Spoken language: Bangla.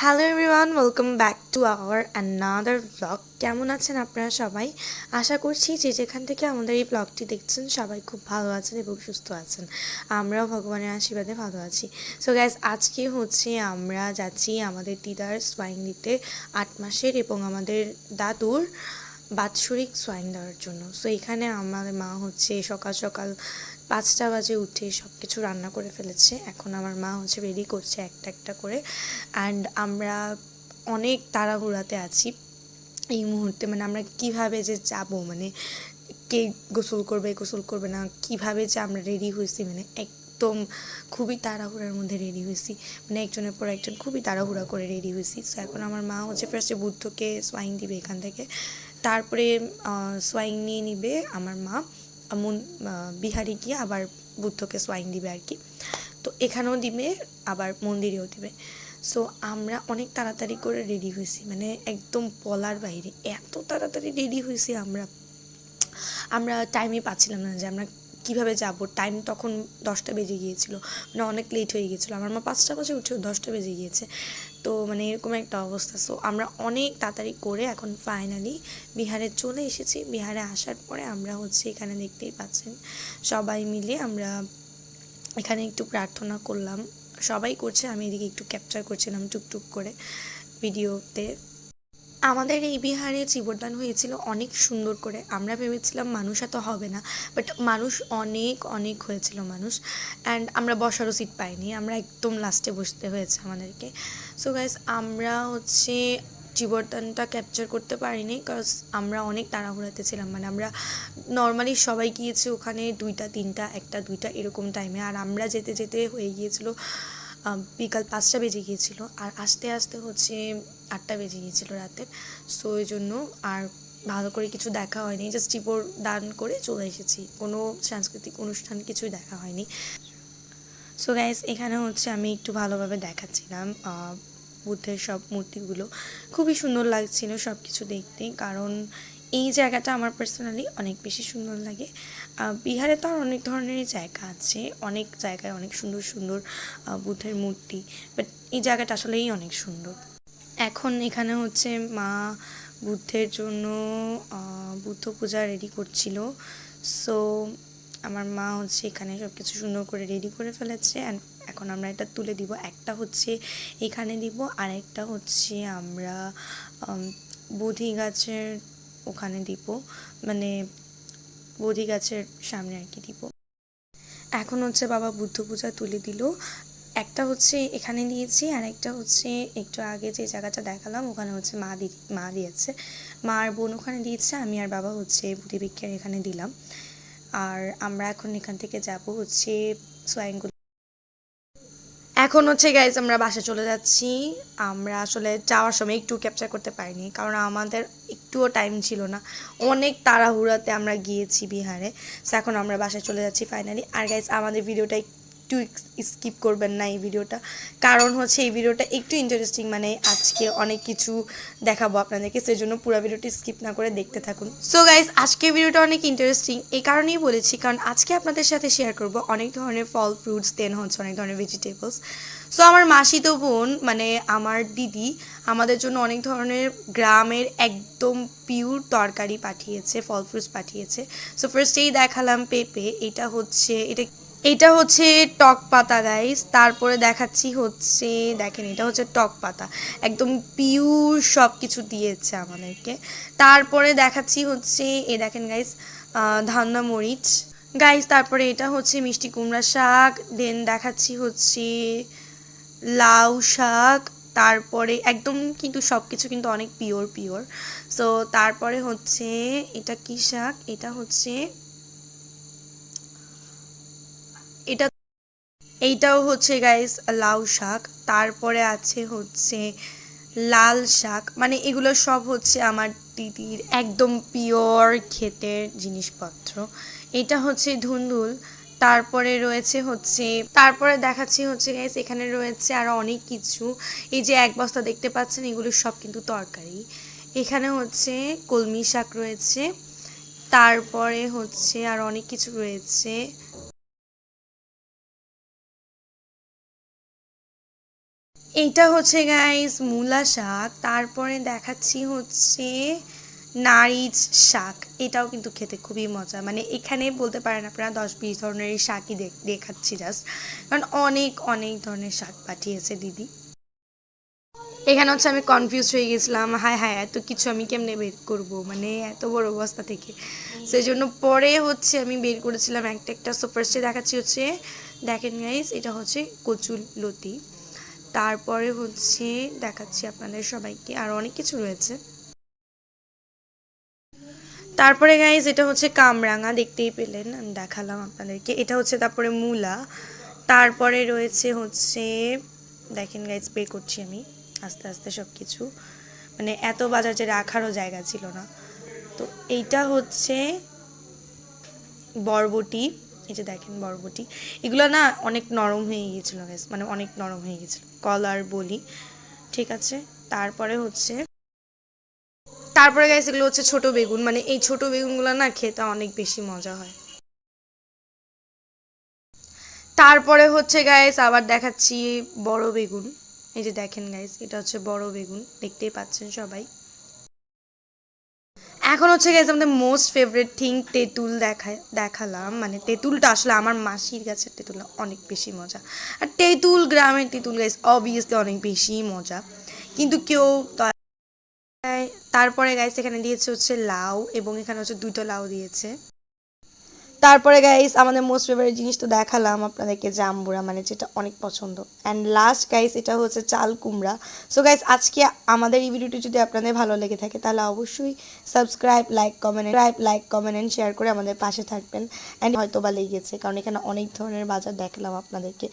Hello everyone, welcome back to our another blog. কেমন আছেন আপনারা সবাই? আশা করছি যে যেখান থেকে আমাদের এই ব্লগটি দেখছেন সবাই খুব ভালো আছেন এবং সুস্থ আছেন। আমরাও ভগবানের আশীর্বাদে ভালো আছি। সো গাইজ, আজকে হচ্ছে আমরা যাচ্ছি আমাদের দিদার সোয়াইন দিতে 8 মাসের এবং আমাদের দাদুর বাৎসরিক সোয়াইন দেওয়ার জন্য। সো এখানে আমার মা হচ্ছে সকাল সকাল 5টা বাজে উঠে সব কিছু রান্না করে ফেলেছে। এখন আমার মা হচ্ছে রেডি করছে একটা একটা করে। অ্যান্ড আমরা অনেক তাড়াহুড়াতে আছি এই মুহূর্তে। মানে আমরা কিভাবে যে যাব, মানে কে গোসল করবে গোসল করবে না, কিভাবে যে আমরা রেডি হয়েছি, মানে একদম খুবই তাড়াহুড়ার মধ্যে রেডি হয়েছি। মানে একজনের পর একজন খুবই তাড়াহুড়া করে রেডি হয়েছি। সো এখন আমার মা হচ্ছে ফার্স্টে বুদ্ধকে সোয়াইন দিবে এখান থেকে, তারপরে সোয়াইন নিয়ে নিবে আমার মা বিহারি গিয়ে আবার বুদ্ধকে সোয়াইন দিবে আর কি। তো এখানেও দিবে, আবার মন্দিরেও দিবে। সো আমরা অনেক তাড়াতাড়ি করে রেডি হয়েছি, মানে একদম বলার বাইরে এত তাড়াতাড়ি রেডি হয়েছি আমরা আমরা টাইমই পাচ্ছিলাম না যে আমরা কীভাবে যাব। টাইম তখন 10টা বেজে গিয়েছিল, মানে অনেক লেট হয়ে গিয়েছিলো। আমার মা 5টা বাজে উঠেও 10টা বেজে গিয়েছে। তো মানে এরকম একটা অবস্থা। সো আমরা অনেক তাড়াতাড়ি করে এখন ফাইনালি বিহারে চলে এসেছি। বিহারে আসার পরে আমরা হচ্ছে এখানে দেখতেই পাচ্ছেন সবাই মিলে আমরা এখানে একটু প্রার্থনা করলাম। সবাই করছে, আমি এদিকে একটু ক্যাপচার করছিলাম টুকটুক করে ভিডিওতে। আমাদের এই বিহারে জীবদান হয়েছিল অনেক সুন্দর করে। আমরা ভেবেছিলাম মানুষ এত হবে না, বাট মানুষ অনেক অনেক হয়েছিল মানুষ। অ্যান্ড আমরা বসারও সিট পাইনি, আমরা একদম লাস্টে বসতে হয়েছে আমাদেরকে। সো গাইস, আমরা হচ্ছে জীবদানটা ক্যাপচার করতে পারিনি, কজ আমরা অনেক তাড়াহুড়াতে ছিলাম। মানে আমরা নর্মালি সবাই গিয়েছে ওখানে 2টা 3টা 1টা 2টা এরকম টাইমে, আর আমরা যেতে যেতে হয়ে গিয়েছিল বিকাল 5টা বেজে গিয়েছিল, আর আস্তে আস্তে হচ্ছে 8টা বেজে গিয়েছিল রাতের। সো ওই জন্য আর ভালো করে কিছু দেখা হয়নি, জাস্ট টিপোর দান করে চলে এসেছি, কোনো সাংস্কৃতিক অনুষ্ঠান কিছুই দেখা হয়নি। সো গাইস, এখানে হচ্ছে আমি একটু ভালোভাবে দেখাচ্ছিলাম বুদ্ধের সব মূর্তিগুলো। খুবই সুন্দর লাগছিল সব কিছু দেখতে, কারণ এই জায়গাটা আমার পার্সোনালি অনেক বেশি সুন্দর লাগে। বিহারে তো আর অনেক ধরনেরই জায়গা আছে, অনেক জায়গায় অনেক সুন্দর সুন্দর বুদ্ধের মূর্তি, বাট এই জায়গাটা আসলেই অনেক সুন্দর। এখন এখানে হচ্ছে মা বুদ্ধের জন্য বুদ্ধ পূজা রেডি করছিল। সো আমার মা হচ্ছে এখানে সব কিছু সুন্দর করে রেডি করে ফেলেছে। অ্যান্ড এখন আমরা এটা তুলে দিব। একটা হচ্ছে এখানে দিব, আর একটা হচ্ছে আমরা বোধি গাছের ওখানে দিব, মানে বোধি গাছের সামনে আর কি দিব। এখন হচ্ছে বাবা বুদ্ধ পূজা তুলে দিল। একটা হচ্ছে এখানে দিয়েছি, আর একটা হচ্ছে একটু আগে যে জায়গাটা দেখালাম ওখানে হচ্ছে মা দিয়েছে, মা আর বোন ওখানে দিয়েছে, আমি আর বাবা হচ্ছে বুদ্ধি ভিক্ষার এখানে দিলাম। আর আমরা এখন এখান থেকে যাব হচ্ছে সোয়াইনগুলো। এখন হচ্ছে গাইজ আমরা বাসা চলে যাচ্ছি। আমরা আসলে যাওয়ার সময় একটু ক্যাপচার করতে পারিনি, কারণ আমাদের একটুও টাইম ছিল না, অনেক তাড়াহুড়াতে আমরা গিয়েছি বিহারে। সো এখন আমরা বাসায় চলে যাচ্ছি ফাইনালি। আর গাইজ, আমাদের ভিডিওটা একটু স্কিপ করবেন না এই ভিডিওটা, কারণ হচ্ছে এই ভিডিওটা একটু ইন্টারেস্টিং, মানে আজকে অনেক কিছু দেখাবো আপনাদেরকে, সেই জন্য পুরো ভিডিওটি স্কিপ না করে দেখতে থাকুন। সো গাইজ, আজকের ভিডিওটা অনেক ইন্টারেস্টিং এই কারণেই বলেছি, কারণ আজকে আপনাদের সাথে শেয়ার করব অনেক ধরনের ফল ফ্রুটস, দেন হচ্ছে অনেক ধরনের ভেজিটেবলস। সো আমার মাসিতো বোন, মানে আমার দিদি, আমাদের জন্য অনেক ধরনের গ্রামের একদম পিওর তরকারি পাঠিয়েছে, ফল ফ্রুটস পাঠিয়েছে। সো ফার্স্টেই দেখালাম পেঁপে, এটা হচ্ছে টক পাতা গাইস। তারপরে দেখাচ্ছি হচ্ছে, দেখেন এটা হচ্ছে টক পাতা, একদম পিওর সব কিছু দিয়েছে আমাদেরকে। তারপরে দেখাচ্ছি হচ্ছে দেখেন গাইস, ধান্না মরিচ গাইস। তারপরে এটা হচ্ছে মিষ্টি কুমড়া শাক, দেন দেখাচ্ছি হচ্ছে লাউ শাক। তারপরে একদম কিন্তু সব কিছু কিন্তু অনেক পিওর পিওর। সো তারপরে হচ্ছে এটা কি শাক, এটা হচ্ছে এটা এইটাও হচ্ছে গাইস লাউ শাক। তারপরে আছে হচ্ছে লাল শাক, মানে এগুলো সব হচ্ছে আমার দিদির একদম পিওর ক্ষেতের জিনিসপত্র। এটা হচ্ছে ধুন্দুল। তারপরে রয়েছে হচ্ছে, তারপরে দেখাচ্ছি হচ্ছে গাইস, এখানে রয়েছে আরও অনেক কিছু। এই যে এক বস্তা দেখতে পাচ্ছেন, এগুলো সব কিন্তু তরকারি। এখানে হচ্ছে কলমি শাক রয়েছে, তারপরে হচ্ছে আর অনেক কিছু রয়েছে। এইটা হচ্ছে গাইস মূলা শাক, তারপরে দেখাচ্ছি হচ্ছে নারিচ শাক। এটাও কিন্তু খেতে খুবই মজা, মানে এখানে বলতে পারেন আপনারা 10-20 ধরনের শাকই দেখাচ্ছি জাস্ট, কারণ অনেক অনেক ধরনের শাক পাঠিয়েছে দিদি। এখানে হচ্ছে আমি কনফিউজ হয়ে গেছিলাম, হায় হায় এত কিছু আমি কেমনে বের করব, মানে এত বড় বস্তা থেকে। সেই জন্য পরে হচ্ছে আমি বের করেছিলাম একটা একটা। সো ফার্স্টে দেখাচ্ছি হচ্ছে, দেখেন গাইস, এটা হচ্ছে কচুর লতি। তারপরে হচ্ছে দেখাচ্ছি আপনাদের সবাইকে আর অনেক কিছু রয়েছে। তারপরে গাইস এটা হচ্ছে কামরাঙা, দেখতেই পেলেন, আমি দেখালাম আপনাদেরকে। এটা হচ্ছে তারপরে মূলা। তারপরে রয়েছে হচ্ছে, দেখেন গাইস বের করছি আমি আস্তে আস্তে সব কিছু, মানে এত বাজার যে রাখারও জায়গা ছিল না। তো এইটা হচ্ছে বরবটি, এই যে দেখেন বরবটি। এগুলো না অনেক নরম হয়ে গিয়েছিল গাইস, মানে অনেক নরম হয়ে গেছিল, কলার বলি, ঠিক আছে। তারপরে হচ্ছে, তারপরে গাইস এগুলো হচ্ছে ছোট বেগুন, মানে এই ছোট বেগুনগুলো না খেতে অনেক বেশি মজা হয়। তারপরে হচ্ছে গাইস আবার দেখাচ্ছি বড় বেগুন, এই যে দেখেন গাইস, এটা হচ্ছে বড় বেগুন, দেখতেই পাচ্ছেন সবাই। এখন হচ্ছে গাইস আমাদের মোস্ট ফেভারিট থিং তেঁতুল দেখালাম, মানে তেঁতুলটা আসলে আমার মাসির গাছের তেঁতুল অনেক বেশি মজা। আর তেঁতুল, গ্রামের তেঁতুল গাইস অবভিয়াসলি অনেক বেশি মজা, কিন্তু কেউ। তারপরে গাইস এখানে দিয়েছে হচ্ছে লাউ, এবং এখানে হচ্ছে দুটো লাউ দিয়েছে। তারপরে গাইস আমাদের মোস্ট ফেভারিট জিনিস তো দেখালাম আপনাদেরকে, জাম্বুরা, মানে যেটা অনেক পছন্দ। অ্যান্ড লাস্ট গাইস এটা হচ্ছে চাল কুমড়া। সো গাইস আজকে আমাদের এই ভিডিওটি যদি আপনাদের ভালো লেগে থাকে তাহলে অবশ্যই subscribe, like, comment and share করে আমাদের পাশে থাকবেন। অ্যান্ড হয়তো বা লেগেছে, কারণ এখানে অনেক ধরনের বাজার দেখালাম আপনাদেরকে।